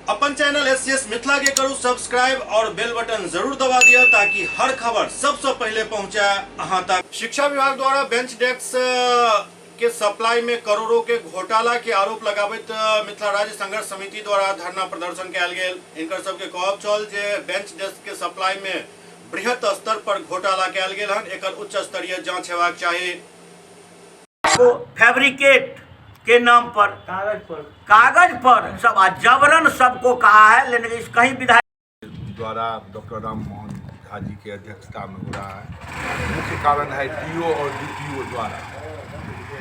अपन channel SCS Mithila के करू subscribe और बेल बटन जरूर दबा दिया ताकि हर खबर सबसे पहले पहुंचे अहां तक। शिक्षा विभाग द्वारा बेंच डेस्क के सप्लाई में करोड़ों के घोटाला के आरोप लगाबैत मिथिला राज्य संघर्ष समिति द्वारा धरना प्रदर्शन कयल गेल। इनकर सबके कहब छल जे बेंच डेस्क के सप्लाई में बृहत स्तर पर घोटाला कयल गेल हन, एकर उच्च स्तरीय जांच हेबाक चाही। फैब्रिकेट के नाम पर कागज पर सब जबरन सबको कहा है, लेकिन कहीं विधायक द्वारा डॉक्टर राम मोहन झा जी की अध्यक्षता में हो रहा है। मुख्य कारण है DO और DPO द्वारा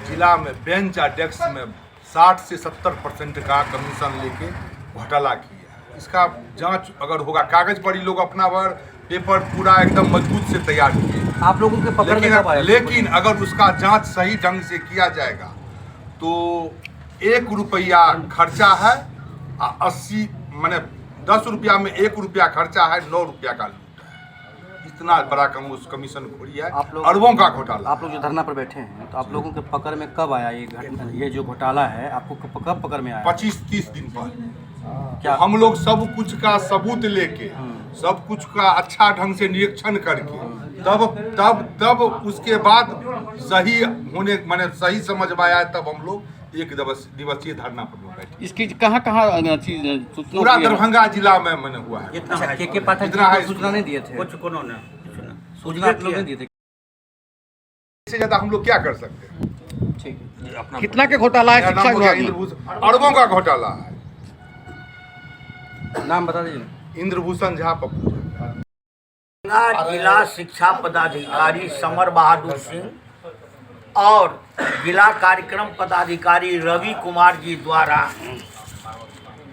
जिला में बेंच और डेस्क में 60 से 70% का कमीशन लेके घोटाला किया है। इसका जांच अगर होगा, कागज पर ही लोग अपना भर पेपर पूरा एकदम मजबूत से तैयार किए, आप लोगों के पकड़ में कब आया? लेकिन अगर उसका जांच सही ढंग से किया जाएगा तो 1 रुपया खर्चा है, 80 माने 10 रुपया में 1 रुपया खर्चा है, 9 रुपया का लूट है। इतना बड़ा कमीशन खोरी है, अरबों का घोटाला। आप लोग जो धरना पर बैठे हैं तो आप लोगों के पकड़ में कब आया ये जो घोटाला है? आपको कब पकड़ में आया? 25-30 दिन पर क्या हम लोग सब कुछ का सबूत लेके, सब कुछ का अच्छा ढंग से निरीक्षण करके तब उसके बाद सही होने माने सही समझ में आया, तब हम लोग 1 दिवसीय धरना पर बैठे। इसकी कहाँ चीज पूरा दरभंगा जिला में मैंने हुआ है। के पाठक इतना है, सूचना नहीं दिए थे? कुछ सूचना आप लोग नहीं दिए थे? इससे ज्यादा हम लोग क्या कर सकते हैं? ठीक है। कितना के घोटाला है शिक्षा विभाग में? अरबों का घोटाला है। नाम बता दीजिए। इंद्रभूषण झा, पप्पू। जिला शिक्षा पदाधिकारी समर बहादुर सिंह और जिला कार्यक्रम पदाधिकारी रवि कुमार जी द्वारा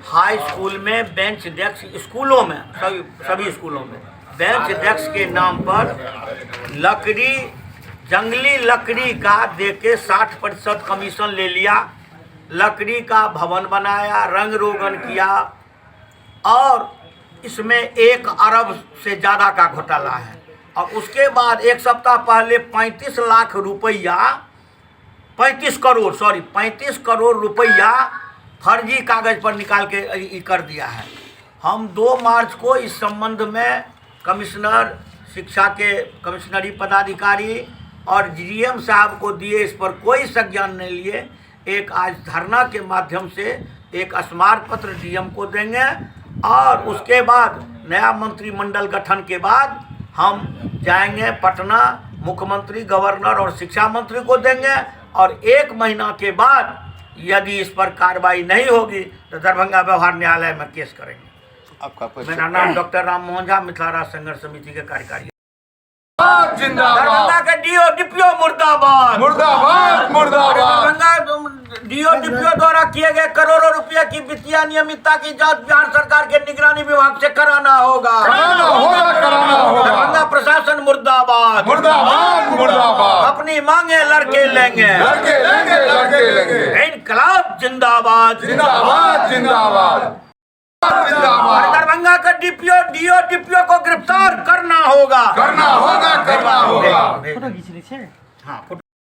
हाई स्कूल में बेंच डेस्क, स्कूलों में सभी स्कूलों में बेंच डेस्क के नाम पर जंगली लकड़ी का देके 60% कमीशन ले लिया। लकड़ी का भवन बनाया, रंग रोगन किया और इसमें 1 अरब से ज़्यादा का घोटाला है। और उसके बाद 1 सप्ताह पहले 35 लाख रुपया 35 करोड़ रुपया फर्जी कागज पर निकाल के कर दिया है। हम 2 मार्च को इस संबंध में कमिश्नर शिक्षा के कमिश्नरी पदाधिकारी और GM साहब को दिए, इस पर कोई संज्ञान नहीं लिए। एक आज धरना के माध्यम से एक स्मारक पत्र DM को देंगे और उसके बाद नया मंत्रिमंडल गठन के बाद हम जाएंगे पटना, मुख्यमंत्री, गवर्नर और शिक्षा मंत्री को देंगे और 1 महीना के बाद यदि इस पर कार्रवाई नहीं होगी तो दरभंगा व्यवहार न्यायालय में केस करेंगे। आपका मेरा नाम डॉक्टर राम मोहन झा, मिथिला राज्य संघर्ष समिति के कार्यकारी। जिंदाबाद। दरभंगा के DO मुर्दाबाद, मुर्दाबाद, मुर्दाबाद। दरभंगा DO द्वारा किए गए करोड़ों रुपए की वित्तीय अनियमितता की जांच बिहार सरकार के निगरानी विभाग से कराना होगा। दरभंगा प्रशासन मुर्दाबाद, मुर्दाबाद, मुर्दाबाद। अपनी मांगे लड़के लेंगे। इनकलाब जिंदाबाद, जिंदाबाद, जिंदाबाद, और दरभंगा का DO को गिरफ्तार करना होगा। करना होगा। हाँ।